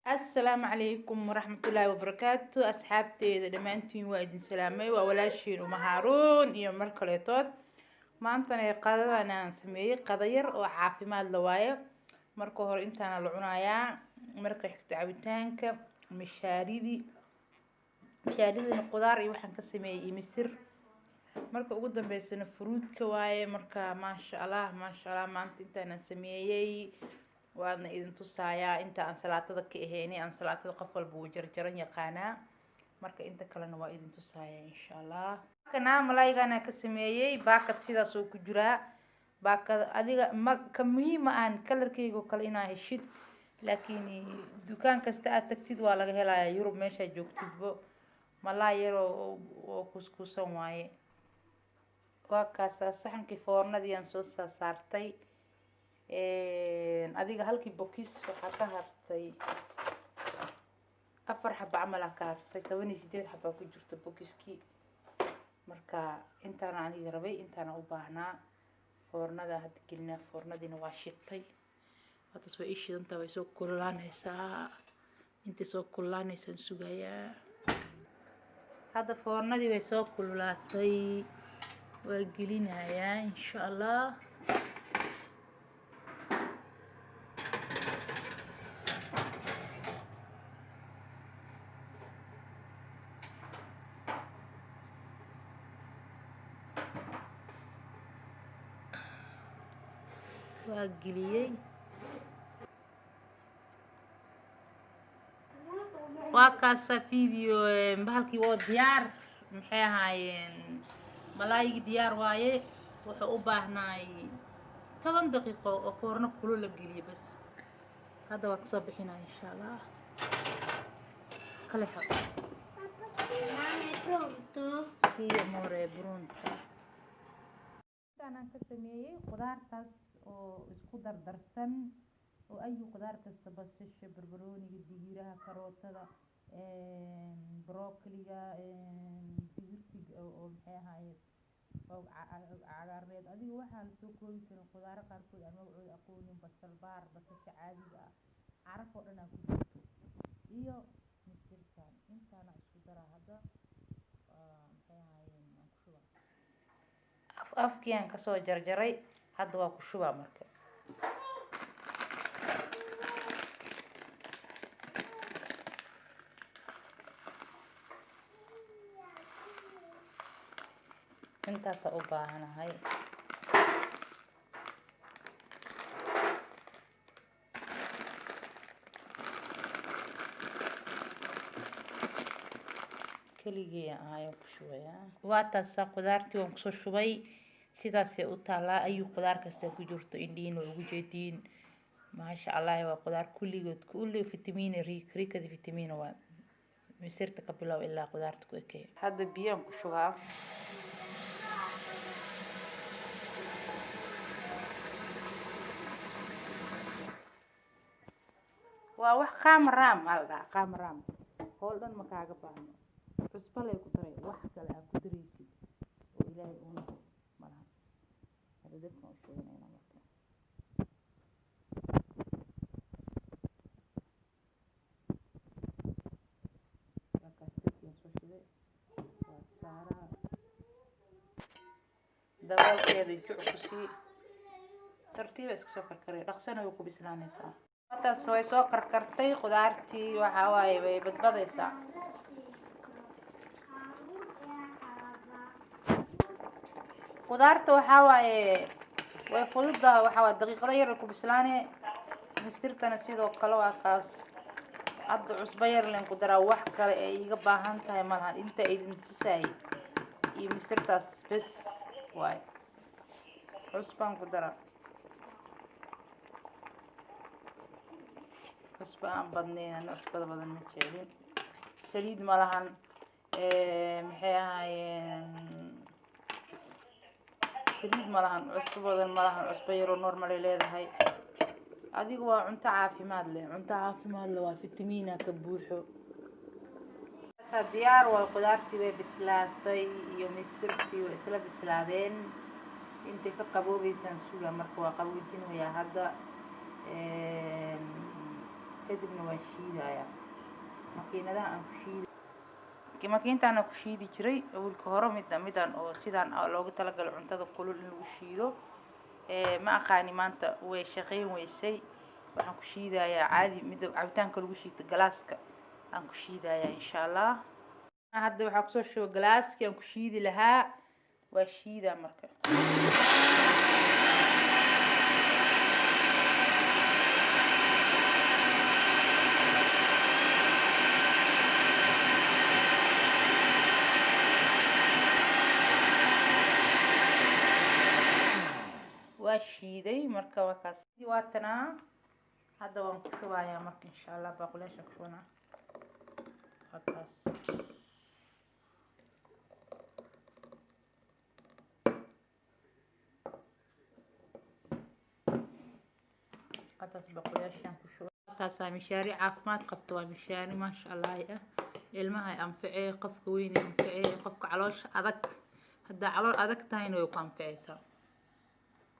السلام عليكم ورحمة الله وبركاته أصحابتي دمانتين وإدin سلامي وولاashين ومهارون iyo mar kaleetood maantana qadada aan sameeyay qada yar oo caafimaad la waayo marka hore intaana la cunayaa marka xigta cabitaanka mishaaridina qudaar iyo waxaan ka sameeyay misir marka ugu dambeysana fruitka waaye marka maasha Allah maanta intaan sameeyay waana idin tusaaya inta aan salaatada ka aheynay aan salaatada qof walba uu jarjaran yaqaanaa marka inta kalena waa idin tusaaya insha Allah kana malaygana ka sameeyay baakad sidaas oo ku jira baakad adiga ka muhiim aan kalarkeyga kale inaa heshid laakiin dukaan kasta aad tagtid waa laga helayaa Yurub meesha joogtidbo malay yar oo kuskuusan waaye waa kaas saxankii foornadii aan soo saartay adiga halkii bookis waxa ka hartay 4 xabo camal ka hartay 18 xabo ku jirto bookiskii marka intaan aniga rabay intaan u baahnaa foornada hadda gelina foornadina waa shitay hadda soo ishidanta way soo kululaanaysaa inta soo kululaanaysan sugayaa hadda foornadii way soo kululaatay waa gelinayaa insha Allah geliyay waa kaas video bahalkii oo diyaar maxay ahaayeen malaayigi diyaar waaye wuxuu u baahnaay 10 daqiiqo oo foorno kulul la geliyo bas hadda waa kasoo bixinaa insha Allah kale pronto si amore pronto kana ka sameeyay qudaartaas oo isku dardarsan oo ay qudaar kasta basasha barbarooniga digiraha karootada broccoliga digirtiga oo maxay ahaayeen oo cagaareed adiga waxa la soo koobi karo qudaar qaarkood ama magacooda aqoonin basal baar basasha caadiga caraf oo dhan ku jirto iyo misirtan intaana isku dara hadda maxay ahaayeen aan ku shubaa afkiyan ka soo jarjaray hadda waa ku shubaa marka intaas u baahanahay kaliya ayaan ku shubayaa waa taas qudaartii waan ku soo shubay sidaas ay u taalaa ayu qudaar kasta ku jirto indhiin oo ugu jeedin maasha Allah waa qudaar kulli fitamiin riikada fitamiin waa misirta ka bilow ilaa qudaarta ku ekay hadda biyaan ku shubaa waa wax qamram alda qamram hoolan ma kaaga baahno cusbale ku daray wax kale aan ku dareysid oo ilaahay uu naxo malaha hada dadka oo sheeganayna marka waa saara dabalkeeda juucsi tartiib iska soo karkaray dhaqsana way ku bislaanaysaa taas way soo karkartay qudaartii waxa waaye way badbadaysaa qudaarta waxa waaye way fududahay waxa waa daqiiqada yar ku bislaanay misirtana sidoo kale waa kaas hadda cusbo yar leen ku daraa wax kale ay iga baahan tahay malahan inta idin tusay iyo misirtaas bas waay cusbaan ku daraa cusbaan badneen cusbada badan ma jecelin saliid malahan maxay ahaayeen saliid malahan cusbo badan malahan cusbo yar oo normal ay leedahay adigu waa cunto caafimaad leh waa fitamiina ka buuxo diyaar waa qudaartii way bislaatay iyo misirtii way isla bislaadeen inta ka qaboobaysan suuga marka waa qaboojinayaa hadda kadibna waan shiidayaa makiinadaha aan ku shiiday makiintaan aan ku shiidi jiray awalka hore midaan oo sidaan loogu talagalay cuntada kulul in lagu shiido ma aqaani maanta way shaqayn weysay waxaan ku shiidayaa caadi mid cabitaanka lagu shiito galaaska aan ku shiidayaa insha allah hadda waxaa kusoo shubay galaaskii aan ku shiidi lahaa waa shiidaa marka waa shiiday marka waa kaas waatana hadda waan ku shubayaa marka insha allah baaquleesha ku shubana waa kaas qataas baaquleeshan ku shuba taasaa mishaari caafimaad qabto waa mishaari maasha allah ilmaha anficee qofka weyn anficee qofka caloosha adag haddaa calool adag tahayna way ku anficeysaa